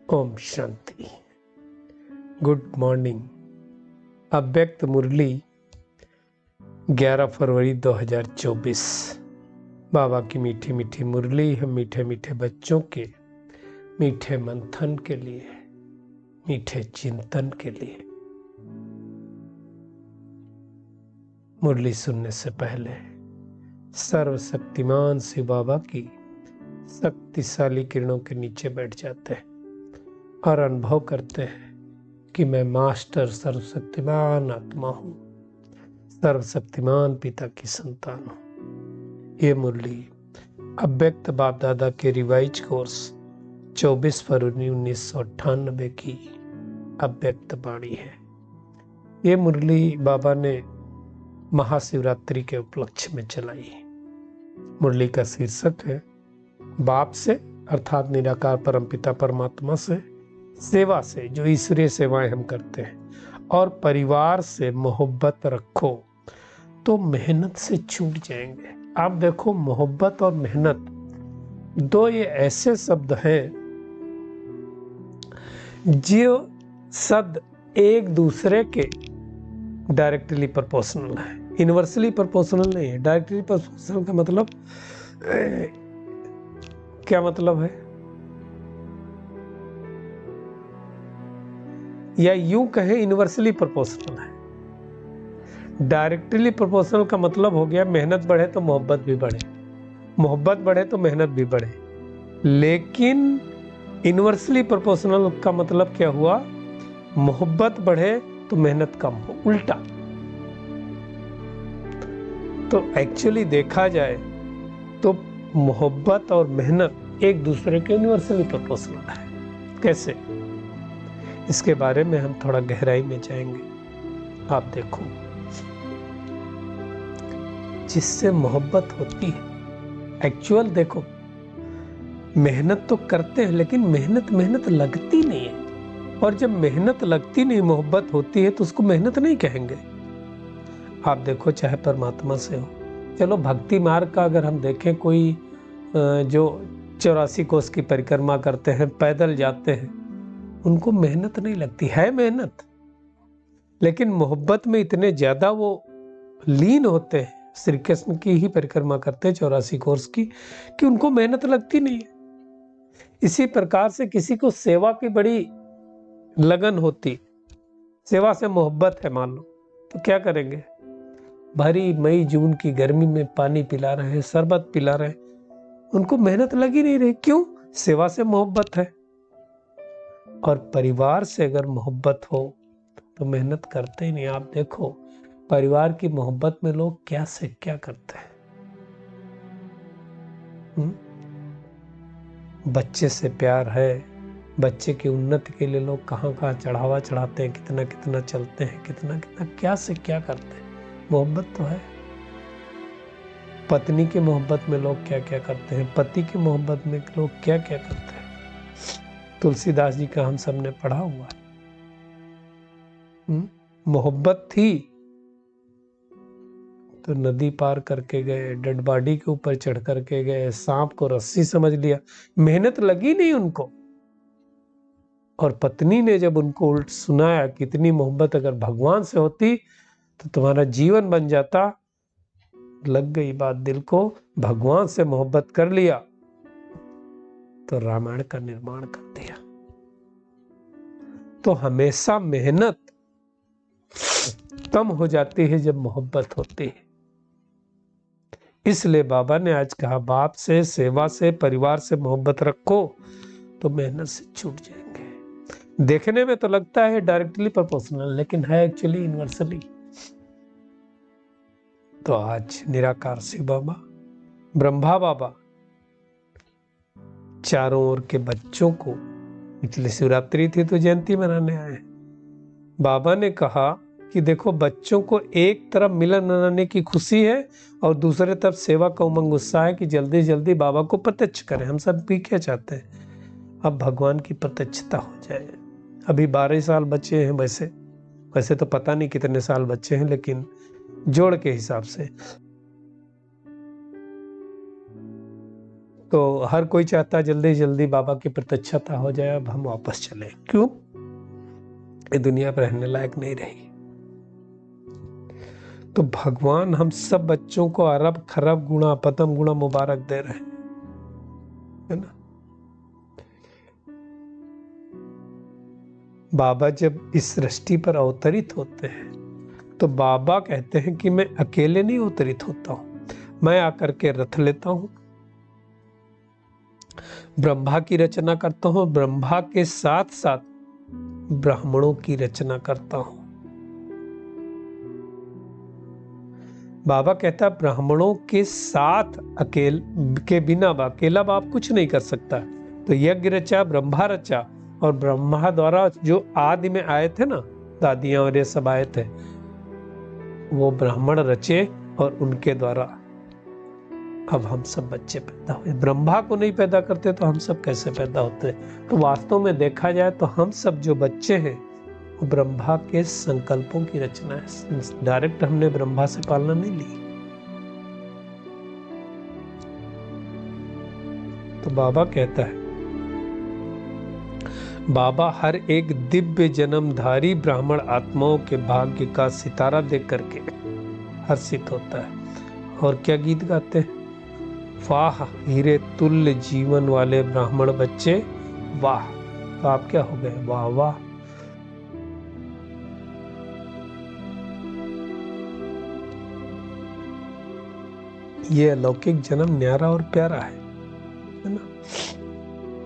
Om Shanti. Good morning. अव्यक्त मुरली 11 फरवरी 2024। बाबा की मीठी मीठी मुरली हम मीठे मीठे बच्चों के मीठे मंथन के लिए, मीठे चिंतन के लिए। मुरली सुनने से पहले सर्वशक्तिमान शिव बाबा की शक्तिशाली किरणों के नीचे बैठ जाते हैं और अनुभव करते हैं कि मैं मास्टर सर्वशक्तिमान आत्मा हूं, सर्वशक्तिमान पिता की संतान हूं। ये मुरली अव्यक्त बाप दादा के रिवाइज कोर्स 24 फरवरी 1998 की अव्यक्त वाणी है। ये मुरली बाबा ने महाशिवरात्रि के उपलक्ष्य में चलाई। मुरली का शीर्षक है बाप से अर्थात निराकार परमपिता परमात्मा से, सेवा से जो ईश्वरीय सेवाएं हम करते हैं, और परिवार से मोहब्बत रखो तो मेहनत से छूट जाएंगे। आप देखो, मोहब्बत और मेहनत दो ये ऐसे शब्द हैं जो शब्द एक दूसरे के डायरेक्टली प्रोपोर्शनल है, इनवर्सली प्रोपोर्शनल नहीं है। डायरेक्टली प्रोपोर्शनल का मतलब क्या मतलब है, या यूं कहें इनवर्सली प्रोपोर्शनल है। डायरेक्टली प्रोपोर्शनल का मतलब हो गया मेहनत बढ़े तो मोहब्बत भी बढ़े, मोहब्बत बढ़े तो मेहनत भी बढ़े। लेकिन इनवर्सली प्रोपोर्शनल का मतलब क्या हुआ, मोहब्बत बढ़े तो मेहनत कम हो, उल्टा। तो एक्चुअली देखा जाए तो मोहब्बत और मेहनत एक दूसरे के यूनिवर्सली प्रोपोर्शनल है। कैसे, इसके बारे में हम थोड़ा गहराई में जाएंगे। आप देखो, जिससे मोहब्बत होती है, एक्चुअल देखो, मेहनत तो करते हैं लेकिन मेहनत लगती नहीं है। और जब मेहनत लगती नहीं, मोहब्बत होती है, तो उसको मेहनत नहीं कहेंगे। आप देखो, चाहे परमात्मा से हो, चलो भक्ति मार्ग का अगर हम देखें, कोई जो 84 कोस की परिक्रमा करते हैं, पैदल जाते हैं, उनको मेहनत नहीं लगती है, मेहनत, लेकिन मोहब्बत में इतने ज्यादा वो लीन होते हैं, श्री कृष्ण की ही परिक्रमा करते हैं 84 कोर्स की, कि उनको मेहनत लगती नहीं है। इसी प्रकार से किसी को सेवा की बड़ी लगन होती, सेवा से मोहब्बत है मान लो, तो क्या करेंगे, भरी मई जून की गर्मी में पानी पिला रहे हैं, शरबत पिला रहे हैं, उनको मेहनत लगी नहीं रही। क्यों? सेवा से मोहब्बत है। और परिवार से अगर मोहब्बत हो तो मेहनत करते ही नहीं। आप देखो, परिवार की मोहब्बत में लोग क्या से क्या करते हैं। बच्चे से प्यार है, बच्चे की उन्नति के लिए लोग कहाँ कहाँ चढ़ावा चढ़ाते हैं, कितना कितना चलते हैं, कितना कितना क्या से क्या करते हैं। मोहब्बत तो है। पत्नी की मोहब्बत में लोग क्या क्या करते हैं, पति की मोहब्बत में लोग क्या क्या करते हैं। तुलसीदास जी का हम सब ने पढ़ा हुआ है। मोहब्बत थी तो नदी पार करके गए, डेड बॉडी के ऊपर चढ़ करके गए, सांप को रस्सी समझ लिया, मेहनत लगी नहीं उनको। और पत्नी ने जब उनको उल्ट सुनाया कि इतनी मोहब्बत अगर भगवान से होती तो तुम्हारा जीवन बन जाता, लग गई बात दिल को, भगवान से मोहब्बत कर लिया तो रामायण का निर्माण कर दिया। तो हमेशा मेहनत कम हो जाती है जब मोहब्बत होती है। इसलिए बाबा ने आज कहा, बाप से, सेवा से, परिवार से मोहब्बत रखो तो मेहनत से छूट जाएंगे। देखने में तो लगता है डायरेक्टली प्रोपोर्शनल, लेकिन है एक्चुअली इनवर्सली। तो आज निराकार शिव बाबा, ब्रह्मा बाबा, चारों ओर के बच्चों को, पिछली शिवरात्रि थी तो जयंती मनाने आए। बाबा ने कहा कि देखो, बच्चों को एक तरफ मिलन मनाने की खुशी है और दूसरे तरफ सेवा का उमंग, उत्साह है कि जल्दी जल्दी बाबा को प्रत्यक्ष करें। हम सब भी क्या चाहते हैं, अब भगवान की प्रत्यक्षता हो जाए। अभी 12 साल बच्चे हैं, वैसे तो पता नहीं कितने साल बच्चे हैं, लेकिन जोड़ के हिसाब से तो हर कोई चाहता जल्दी जल्दी बाबा की प्रत्यक्षता हो जाए, अब हम वापस चले। क्यों? ये दुनिया पर रहने लायक नहीं रही। तो भगवान हम सब बच्चों को अरब खरब गुणा पतम गुणा मुबारक दे रहे हैं, है ना। बाबा जब इस सृष्टि पर अवतरित होते हैं तो बाबा कहते हैं कि मैं अकेले नहीं अवतरित होता हूं, मैं आकर के रथ लेता हूं, ब्रह्मा की रचना करता हूं, ब्रह्मा के साथ साथ ब्राह्मणों की रचना करता हूं। बाबा कहता है ब्राह्मणों के साथ के बिना अकेला बाप कुछ नहीं कर सकता। तो यज्ञ रचा, ब्रह्मा रचा, और ब्रह्मा द्वारा जो आदि में आए थे ना, दादियां और ये सब आए थे, वो ब्राह्मण रचे और उनके द्वारा अब हम सब बच्चे पैदा हुए। ब्रह्मा को नहीं पैदा करते तो हम सब कैसे पैदा होते? तो वास्तव में देखा जाए तो हम सब जो बच्चे हैं वो ब्रह्मा के संकल्पों की रचना है। डायरेक्ट हमने ब्रह्मा से पालना नहीं ली। तो बाबा कहता है, बाबा हर एक दिव्य जन्मधारी ब्राह्मण आत्माओं के भाग्य का सितारा देख करके हर्षित होता है। और क्या गीत गाते हैं? वाह हीरे तुल्य जीवन वाले ब्राह्मण बच्चे, वाह। तो आप क्या हो गए? वाह वाह। ये अलौकिक जन्म न्यारा और प्यारा है ना।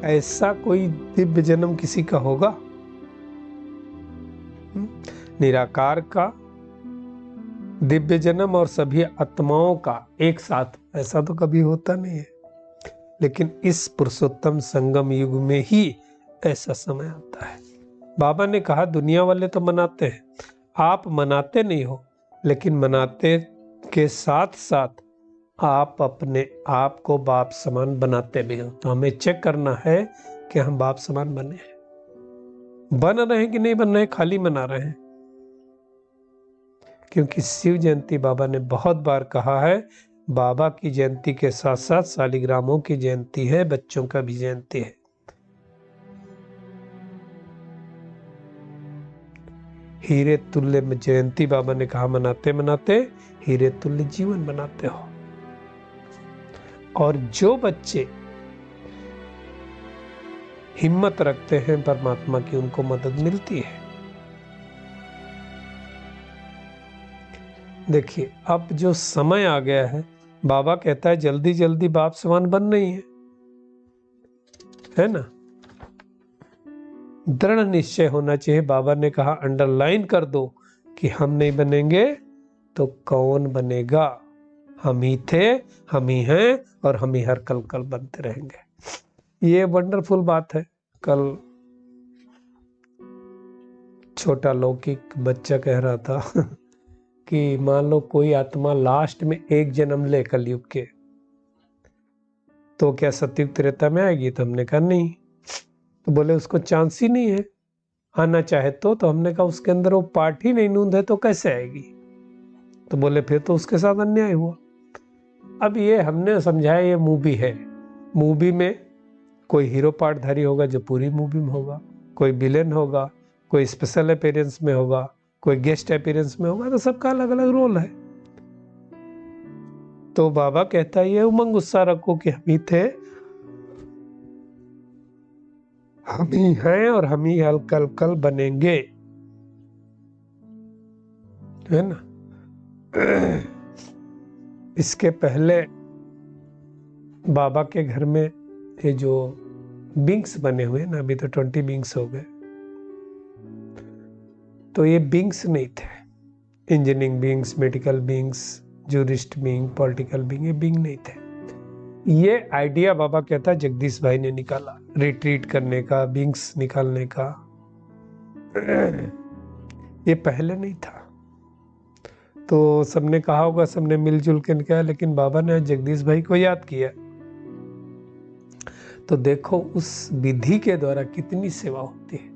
ऐसा कोई दिव्य जन्म किसी का होगा? निराकार का दिव्य जन्म और सभी आत्माओं का एक साथ, ऐसा तो कभी होता नहीं है। लेकिन इस पुरुषोत्तम संगम युग में ही ऐसा समय आता है। बाबा ने कहा दुनिया वाले तो मनाते हैं, आप मनाते नहीं हो, लेकिन मनाते के साथ साथ आप अपने आप को बाप समान बनाते भी हो। तो हमें चेक करना है कि हम बाप समान बने हैं, बन रहे हैं कि नहीं बन रहे, खाली मना रहे हैं। क्योंकि शिव जयंती बाबा ने बहुत बार कहा है, बाबा की जयंती के साथ साथ शालिग्रामों की जयंती है, बच्चों का भी जयंती है। हीरे तुल्य जयंती बाबा ने कहा मनाते मनाते हीरे तुल्य जीवन बनाते हो। और जो बच्चे हिम्मत रखते हैं परमात्मा की, उनको मदद मिलती है। देखिए अब जो समय आ गया है, बाबा कहता है जल्दी जल्दी बाप समान बन नहीं है ना। दृढ़ निश्चय होना चाहिए। बाबा ने कहा अंडरलाइन कर दो कि हम नहीं बनेंगे तो कौन बनेगा? हम ही थे, हम ही हैं, और हम ही हर कल कल बनते रहेंगे। ये वंडरफुल बात है। कल छोटा लौकिक बच्चा कह रहा था कि मान लो कोई आत्मा लास्ट में एक जन्म ले कलयुग के, तो क्या सतयुग त्रेता में आएगी? तो हमने कहा नहीं। तो बोले उसको चांस ही नहीं है, आना चाहे तो हमने कहा उसके अंदर वो पार्ट ही नहीं नूंद है तो कैसे आएगी? तो बोले फिर तो उसके साथ अन्याय हुआ। अब ये हमने समझाया ये मूवी है, मूवी में कोई हीरो पार्टधारी होगा जो पूरी मूवी में होगा, कोई विलेन होगा, कोई स्पेशल अपीयरेंस में होगा, कोई गेस्ट अपीयरेंस में होगा, तो सबका अलग अलग रोल है। तो बाबा कहता है ये उमंग उत्साह रखो कि हम ही थे, हम ही हैं, और हम ही कल कल बनेंगे, है ना। इसके पहले बाबा के घर में ये जो बिंग्स बने हुए ना, अभी तो 20 बिंग्स हो गए, तो ये बिंग्स नहीं थे। Engineering beings, medical beings, jurist being, political being, ये बिंग नहीं थे। ये आइडिया बाबा कहता है जगदीश भाई ने निकाला, रिट्रीट करने का, बिंग्स निकालने का। ये पहले नहीं था। तो सबने कहा होगा, सबने मिलजुल के निकाला, लेकिन बाबा ने जगदीश भाई को याद किया। तो देखो उस विधि के द्वारा कितनी सेवा होती है।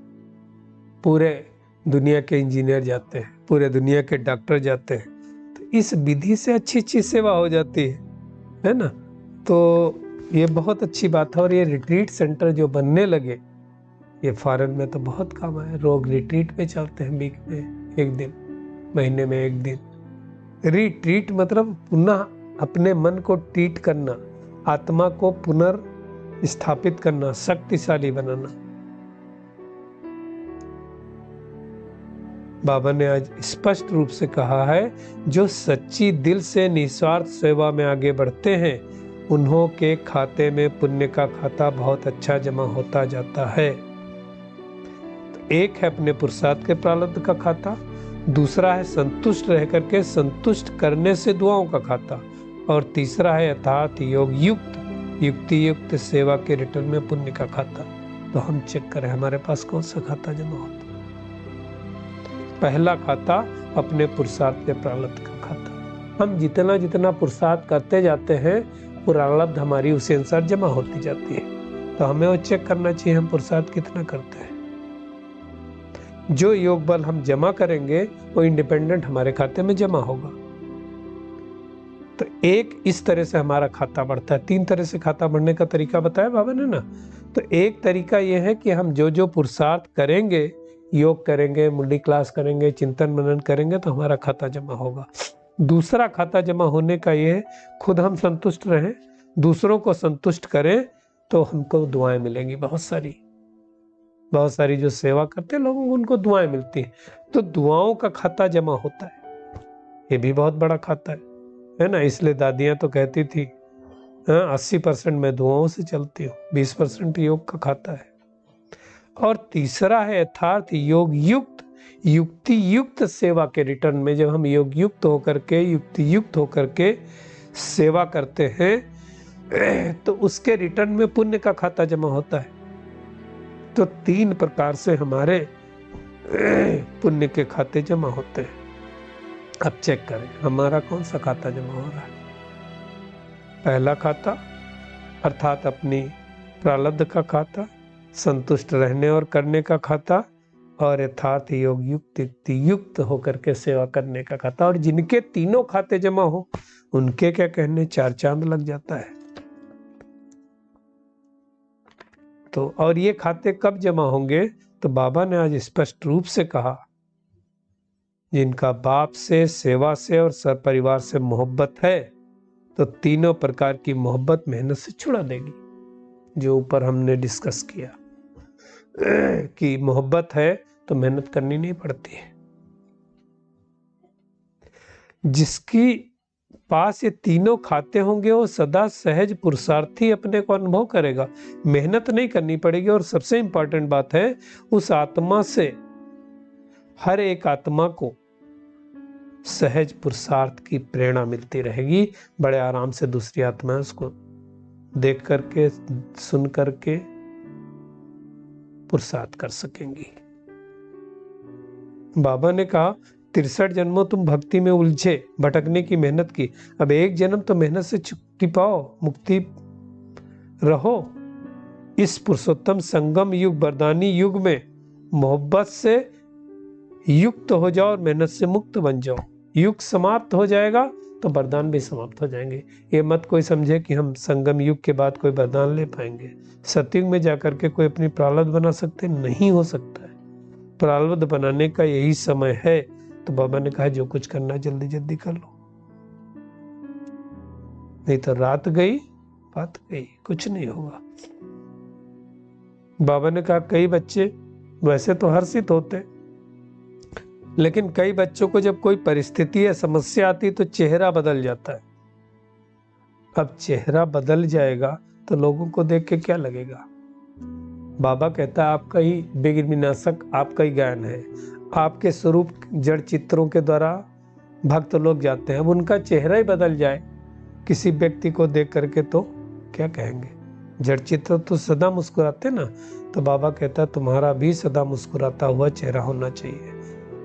पूरे दुनिया के इंजीनियर जाते हैं, पूरे दुनिया के डॉक्टर जाते हैं, तो इस विधि से अच्छी अच्छी सेवा हो जाती है ना। तो ये बहुत अच्छी बात है। और ये रिट्रीट सेंटर जो बनने लगे, ये फॉरेन में तो बहुत काम आए। लोग रिट्रीट पे चलते हैं, वीक में एक दिन, महीने में एक दिन। रिट्रीट मतलब पुनः अपने मन को ट्रीट करना, आत्मा को पुनर्स्थापित करना, शक्तिशाली बनाना। बाबा ने आज स्पष्ट रूप से कहा है, जो सच्ची दिल से निस्वार्थ सेवा में आगे बढ़ते हैं, उन्हों के खाते में पुण्य का खाता बहुत अच्छा जमा होता जाता है। तो एक है अपने पुरुषार्थ के प्रारब्ध का खाता, दूसरा है संतुष्ट रह करके संतुष्ट करने से दुआओं का खाता, और तीसरा है यथार्थ योग युक्त युक्ति युक्त सेवा के रिटर्न में पुण्य का खाता। तो हम चेक करें हमारे पास कौन सा खाता जमा होता है। पहला खाता अपने पुरुषार्थ के प्रारब्ध का खाता। हम जितना जितना पुरुषार्थ करते जाते हैं, प्रारब्ध हमारी उसी अनुसार जमा होती जाती है। तो हमें वो चेक करना चाहिए हम पुरुषार्थ कितना करते हैं। जो योग बल हम जमा करेंगे वो इंडिपेंडेंट हमारे खाते में जमा होगा। तो एक इस तरह से हमारा खाता बढ़ता है। 3 तरह से खाता बढ़ने का तरीका बताया बाबा ने ना। तो एक तरीका यह है कि हम जो जो पुरुषार्थ करेंगे, योग करेंगे, मुंडी क्लास करेंगे, चिंतन मनन करेंगे, तो हमारा खाता जमा होगा। दूसरा खाता जमा होने का ये है, खुद हम संतुष्ट रहें, दूसरों को संतुष्ट करें, तो हमको दुआएं मिलेंगी बहुत सारी जो सेवा करते लोगों को उनको दुआएं मिलती हैं। तो दुआओं का खाता जमा होता है। ये भी बहुत बड़ा खाता है ना। इसलिए दादियां तो कहती थी 80% मैं दुआओं से चलती हूँ, 20% योग का खाता है। और तीसरा है यथार्थ योग युक्त युक्ति युक्त सेवा के रिटर्न में। जब हम योग युक्त होकर के, युक्ति युक्त होकर के सेवा करते हैं, तो उसके रिटर्न में पुण्य का खाता जमा होता है। तो 3 प्रकार से हमारे पुण्य के खाते जमा होते हैं। अब चेक करें हमारा कौन सा खाता जमा हो रहा है। पहला खाता अर्थात अपनी प्रारब्ध का खाता, संतुष्ट रहने और करने का खाता, और यथार्थ योग युक्त युक्त होकर के सेवा करने का खाता। और जिनके तीनों खाते जमा हो, उनके क्या कहने, 4 चांद लग जाता है। तो और ये खाते कब जमा होंगे, तो बाबा ने आज स्पष्ट रूप से कहा, जिनका बाप से, सेवा से और सरपरिवार से मोहब्बत है, तो तीनों प्रकार की मोहब्बत मेहनत से छुड़ा देगी। जो ऊपर हमने डिस्कस किया कि मोहब्बत है तो मेहनत करनी नहीं पड़ती है। जिसकी पास ये तीनों खाते होंगे, वो सदा सहज पुरुषार्थी अपने को अनुभव करेगा, मेहनत नहीं करनी पड़ेगी। और सबसे इंपॉर्टेंट बात है, उस आत्मा से, हर एक आत्मा को सहज पुरुषार्थ की प्रेरणा मिलती रहेगी। बड़े आराम से दूसरी आत्माएं उसको देख करके, सुन करके पुरुषार्थ कर सकेंगी। बाबा ने कहा 63 जन्मों तुम भक्ति में उलझे, भटकने की मेहनत की, अब एक जन्म तो मेहनत से छुट्टी पाओ, मुक्ति रहो। इस पुरुषोत्तम संगम युग, वरदानी युग में मोहब्बत से युक्त हो जाओ और मेहनत से मुक्त बन जाओ। युग समाप्त हो जाएगा तो वरदान भी समाप्त हो जाएंगे। ये मत कोई समझे कि हम संगम युग के बाद कोई वरदान ले पाएंगे। सतयुग में जाकर के कोई अपनी प्रारब्ध बना सकते, नहीं हो सकता है। प्रारब्ध बनाने का यही समय है। तो बाबा ने कहा जो कुछ करना जल्दी जल्दी कर लो, नहीं तो रात गई बात गई, कुछ नहीं होगा। बाबा ने कहा कई बच्चे वैसे तो हर्षित होते, लेकिन कई बच्चों को जब कोई परिस्थिति या समस्या आती तो चेहरा बदल जाता है। अब चेहरा बदल जाएगा तो लोगों को देख के क्या लगेगा। बाबा कहता है आपका ही विघ्न विनाशक आपका ही ज्ञान है। आपके स्वरूप जड़ चित्रों के द्वारा भक्त लोग जाते हैं, अब उनका चेहरा ही बदल जाए किसी व्यक्ति को देख करके तो क्या कहेंगे। जड़ चित्र तो सदा मुस्कुराते ना, तो बाबा कहता है तुम्हारा भी सदा मुस्कुराता हुआ चेहरा होना चाहिए।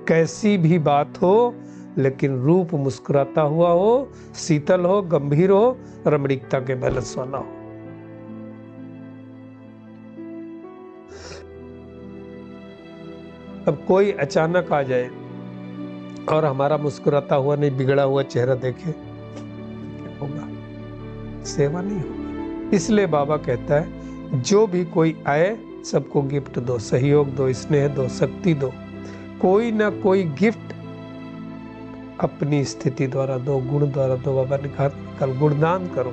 कैसी भी बात हो, लेकिन रूप मुस्कुराता हुआ हो, शीतल हो, गंभीर हो, रमणीकता के बैलेंस वाला हो। अब कोई अचानक आ जाए और हमारा मुस्कुराता हुआ नहीं बिगड़ा हुआ चेहरा देखे, क्या होगा? सेवा नहीं होगी। इसलिए बाबा कहता है जो भी कोई आए सबको गिफ्ट दो, सहयोग दो, स्नेह दो, शक्ति दो, कोई ना कोई गिफ्ट अपनी स्थिति द्वारा दो, गुण द्वारा दो। बाबा ने कहा कल गुणदान करो,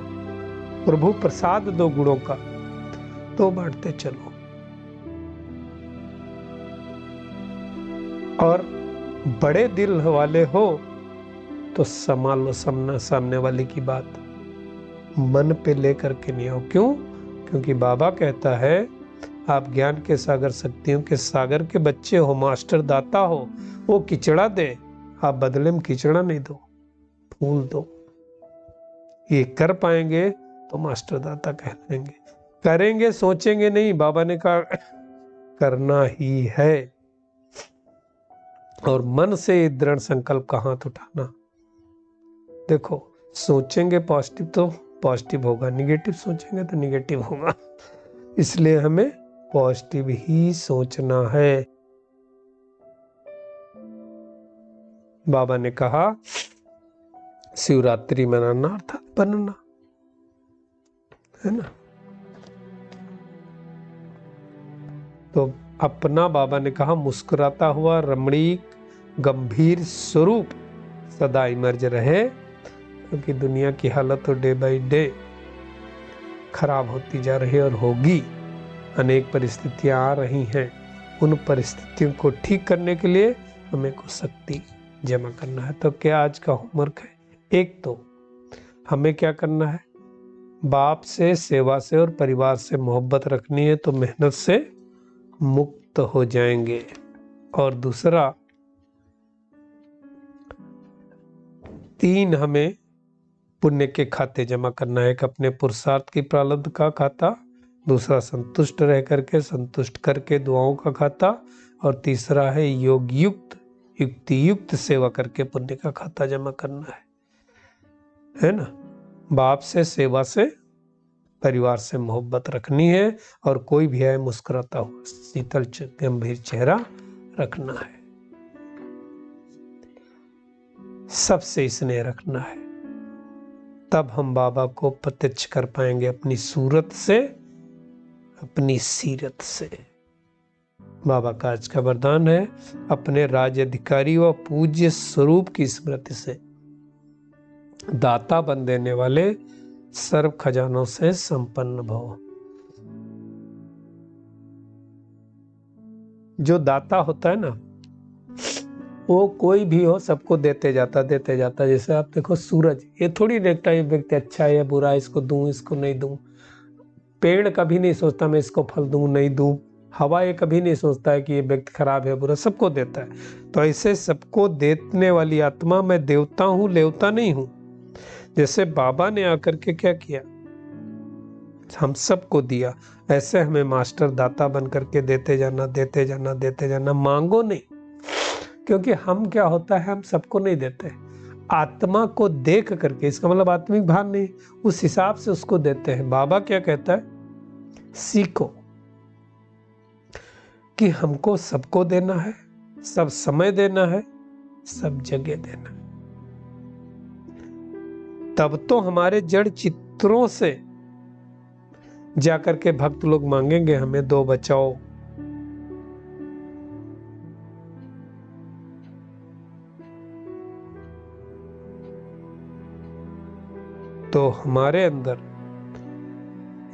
प्रभु प्रसाद दो गुणों का, तो बांटते चलो। और बड़े दिल वाले हो तो संभालो सामने वाले की बात, मन पे लेकर के नहीं हो। क्यों? क्योंकि बाबा कहता है आप ज्ञान के सागर, शक्तियों के सागर के बच्चे हो, मास्टर दाता हो। वो किचड़ा दे, आप बदले में किचड़ा नहीं दो, फूल दो। ये कर पाएंगे तो मास्टर दाता कहलाएंगे। करेंगे, सोचेंगे नहीं। बाबा ने कहा करना ही है, और मन से दृढ़ संकल्प का हाथ उठाना। देखो, सोचेंगे पॉजिटिव तो पॉजिटिव होगा, निगेटिव सोचेंगे तो निगेटिव होगा। इसलिए हमें पॉजिटिव ही सोचना है। बाबा ने कहा शिवरात्रि मनाना अर्थात बनना है ना। तो अपना बाबा ने कहा मुस्कुराता हुआ रमणीक गंभीर स्वरूप सदा इमर्ज रहे, क्योंकि दुनिया की हालत तो डे बाय डे खराब होती जा रही है और होगी। अनेक परिस्थितियां आ रही हैं। उन परिस्थितियों को ठीक करने के लिए हमें को शक्ति जमा करना है। तो क्या आज का होमवर्क है? एक तो हमें क्या करना है, बाप से, सेवा से और परिवार से मोहब्बत रखनी है, तो मेहनत से मुक्त हो जाएंगे। और दूसरा, 3 हमें पुण्य के खाते जमा करना है। एक अपने पुरुषार्थ की प्रारब्ध का खाता, दूसरा संतुष्ट रह करके, संतुष्ट करके दुआओं का खाता, और तीसरा है योग युक्त, युक्ति युक्त सेवा करके पुण्य का खाता जमा करना है ना। बाप से, सेवा से, परिवार से मोहब्बत रखनी है, और कोई भी आए मुस्कुराता हुआ शीतल गंभीर चेहरा रखना है। सबसे स्नेह रखना है, तब हम बाबा को प्रत्यक्ष कर पाएंगे अपनी सूरत से, अपनी सीरत से। बाबा का आज का वरदान है अपने राज्य अधिकारी व पूज्य स्वरूप की स्मृति से दाता बन देने वाले सर्व खजानों से संपन्न भव। जो दाता होता है ना, वो कोई भी हो सबको देते जाता। जैसे आप देखो सूरज, ये थोड़ी देखता है व्यक्ति अच्छा है या बुरा है, इसको दूं इसको नहीं दूं। पेड़ कभी नहीं सोचता मैं इसको फल दूं नहीं दूं। हवा ये कभी नहीं सोचता है कि ये व्यक्ति खराब है बुरा, सबको देता है। तो ऐसे सबको देने वाली आत्मा मैं देवता हूं, लेवता नहीं हूं। जैसे बाबा ने आकर के क्या किया, हम सबको दिया, ऐसे हमें मास्टर दाता बन करके देते जाना। मांगो नहीं, क्योंकि हम क्या होता है, हम सबको नहीं देते। आत्मा को देख करके, इसका मतलब आत्मिक भान नहीं, उस हिसाब से उसको देते हैं। बाबा क्या कहता है, सीखो कि हमको सबको देना है, सब समय देना है, सब जगह देना है। तब तो हमारे जड़ चित्रों से जाकर के भक्त लोग मांगेंगे हमें दो बचाओ। तो हमारे अंदर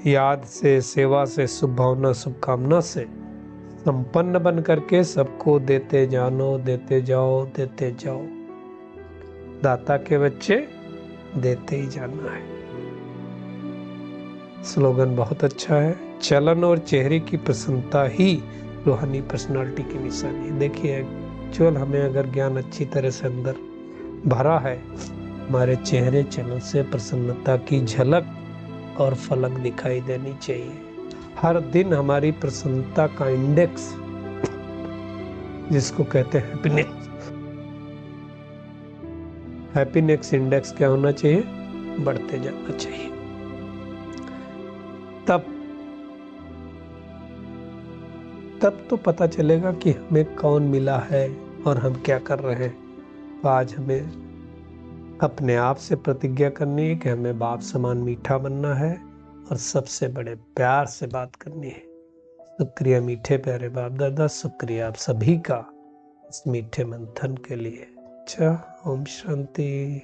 याद से, सेवा से, शुभ भावना, शुभकामना से संपन्न बन करके सबको देते जाओ। दाता के बच्चे देते ही जाना है। स्लोगन बहुत अच्छा है, चलन और चेहरे की प्रसन्नता ही रूहानी पर्सनालिटी की निशानी। देखिए, एक्चुअल हमें अगर ज्ञान अच्छी तरह से अंदर भरा है, हमारे चेहरे चलन से प्रसन्नता की झलक और फलक दिखाई देनी चाहिए। हर दिन हमारी प्रसन्नता का इंडेक्स, जिसको कहते हैं हैप्पीनेस इंडेक्स, क्या होना चाहिए, बढ़ते जाना चाहिए। तब तो पता चलेगा कि हमें कौन मिला है और हम क्या कर रहे हैं। तो आज हमें अपने आप से प्रतिज्ञा करनी है कि हमें बाप समान मीठा बनना है और सबसे बड़े प्यार से बात करनी है। शुक्रिया मीठे प्यारे बाप दादा, शुक्रिया आप सभी का इस मीठे मंथन के लिए। अच्छा, ओम शांति।